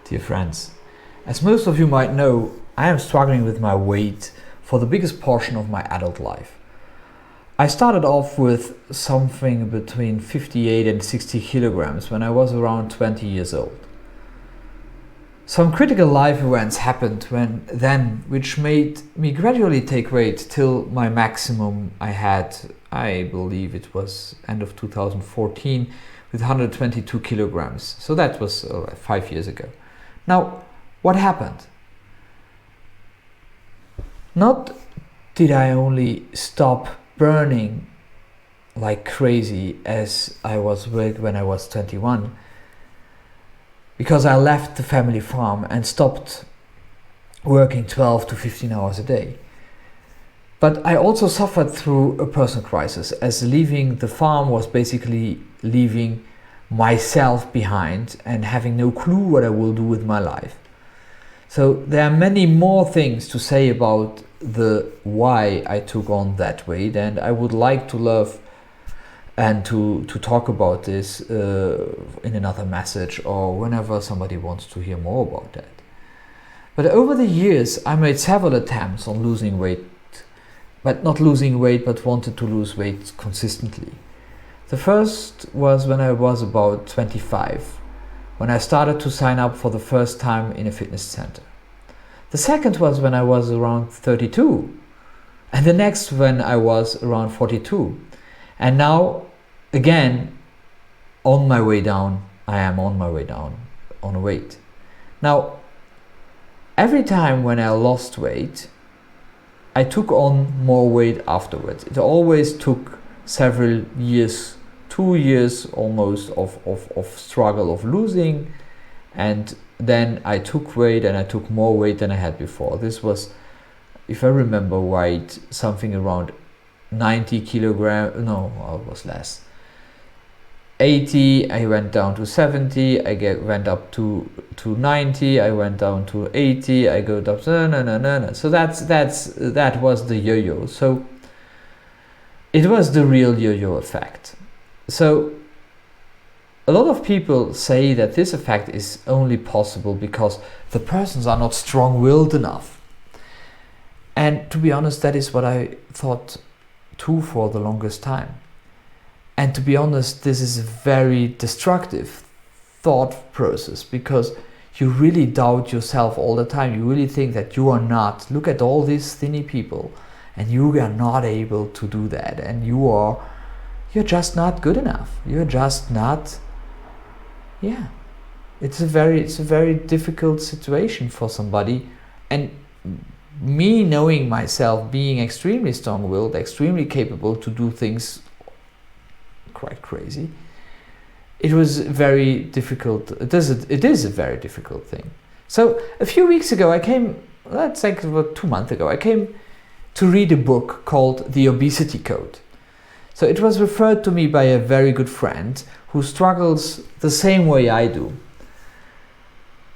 Dear friends, as most of you might know, I am struggling with my weight for the biggest portion of my adult life. I started off with something between 58 and 60 kilograms when I was around 20 years old. Some critical life events happened which made me gradually take weight till my maximum I had, I believe it was end of 2014, with 122 kilograms. So that was 5 years ago. Now, what happened? Not did I only stop burning like crazy as I was when I was 21, because I left the family farm and stopped working 12 to 15 hours a day. But I also suffered through a personal crisis, as leaving the farm was basically leaving myself behind and having no clue what I will do with my life. So there are many more things to say about the why I took on that weight, and I would like to love and to talk about this in another message or whenever somebody wants to hear more about that. But over the years I made several attempts on losing weight, but not losing weight, but wanted to lose weight consistently. The first was when I was about 25, when I started to sign up for the first time in a fitness center. The second was when I was around 32, and the next when I was around 42. And now, again, on my way down, I am on my way down on weight. Now, every time when I lost weight, I took on more weight afterwards. It always took several years, 2 years almost of struggle of losing, and then I took weight and I took more weight than I had before. This was, if I remember right, something around 90 kilograms, no, it was less. 80, I went down to 70, went up to 90, I went down to 80, I go up, no. So that was the yo-yo. So it was the real yo-yo effect. So a lot of people say that this effect is only possible because the persons are not strong-willed enough. And to be honest, that is what I thought too for the longest time. And to be honest, this is a very destructive thought process, because you really doubt yourself all the time. You really think that you are not. Look at all these thinny people, and you are not able to do that, and you're just not good enough. You're just not. Yeah, it's a very difficult situation for somebody. And me knowing myself, being extremely strong-willed, extremely capable to do things quite crazy, it was very difficult. It is a very difficult thing. So a few weeks ago, let's say about 2 months ago, I came to read a book called The Obesity Code. So it was referred to me by a very good friend who struggles the same way I do.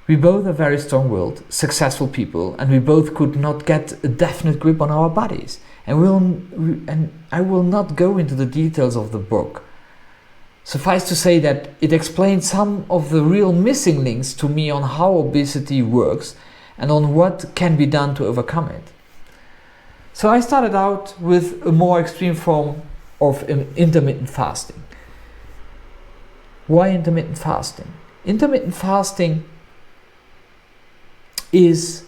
We both are very strong-willed, successful people, and we both could not get a definite grip on our bodies. And I will not go into the details of the book. Suffice to say that it explains some of the real missing links to me on how obesity works and on what can be done to overcome it. So I started out with a more extreme form of intermittent fasting. Why intermittent fasting? Intermittent fasting is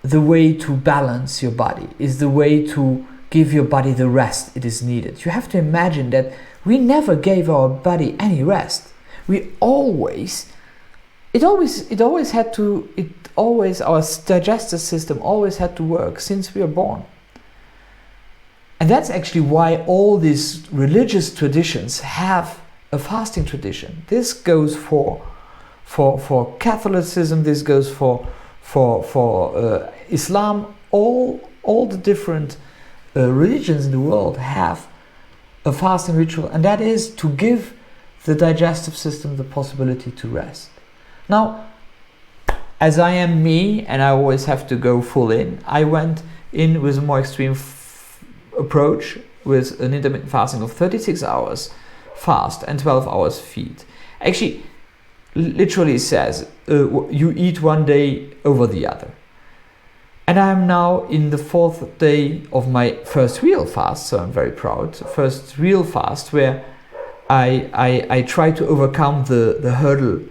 the way to balance your body, is the way to give your body the rest it is needed. You have to imagine that we never gave our body any rest. Our digestive system always had to work since we were born. And that's actually why all these religious traditions have a fasting tradition. This goes for Catholicism, this goes for Islam. All the different religions in the world have a fasting ritual, and that is to give the digestive system the possibility to rest. Now, as I am me, and I always have to go full in, I went in with a more extreme approach with an intermittent fasting of 36 hours fast and 12 hours feed. Actually, literally says you eat one day over the other. And I'm now in the 4th day of my first real fast, so I'm very proud. First real fast where I try to overcome the hurdle,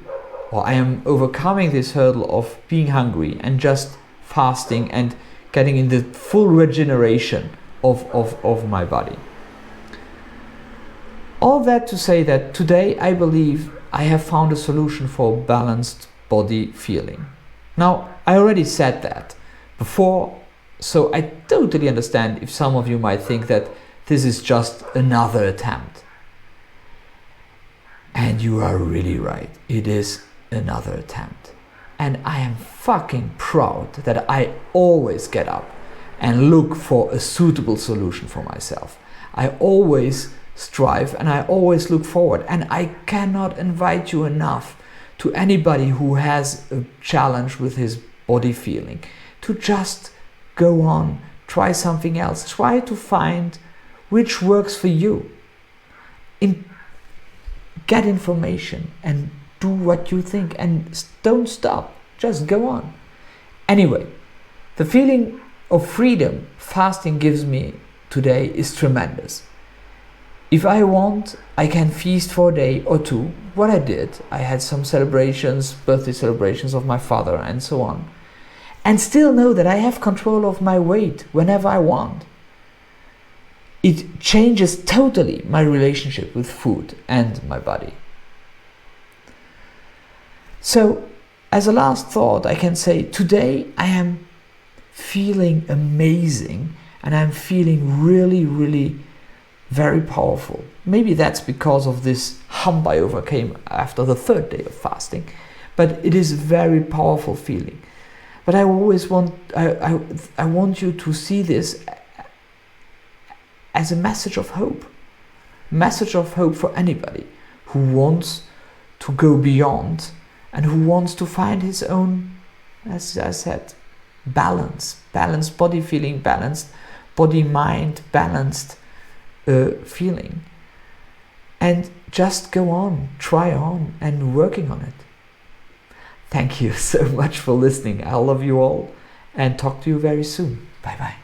or I am overcoming this hurdle of being hungry and just fasting and getting in the full regeneration of my body. All that to say that today I believe I have found a solution for balanced body feeling. Now, I already said that before, so I totally understand if some of you might think that this is just another attempt. And you are really right, it is another attempt. And I am fucking proud that I always get up and look for a suitable solution for myself. I always strive and I always look forward, and I cannot invite you enough to anybody who has a challenge with his body feeling to just go on, try something else, try to find which works for you. Get information and do what you think, and don't stop, just go on. Anyway, the feeling of freedom fasting gives me today is tremendous. If I want, I can feast for a day or two. What I did, I had some celebrations, birthday celebrations of my father and so on, and still know that I have control of my weight whenever I want. It changes totally my relationship with food and my body. So, as a last thought, I can say today I am feeling amazing and I'm feeling really, really very powerful. Maybe that's because of this hump I overcame after the 3rd day of fasting, but it is a very powerful feeling. But I always want you to see this as a message of hope for anybody who wants to go beyond and who wants to find his own, as I said, balanced body feeling, balanced body mind, balanced feeling, and just go on, try on and working on it. Thank you so much for listening. I love you all and talk to you very soon. Bye bye.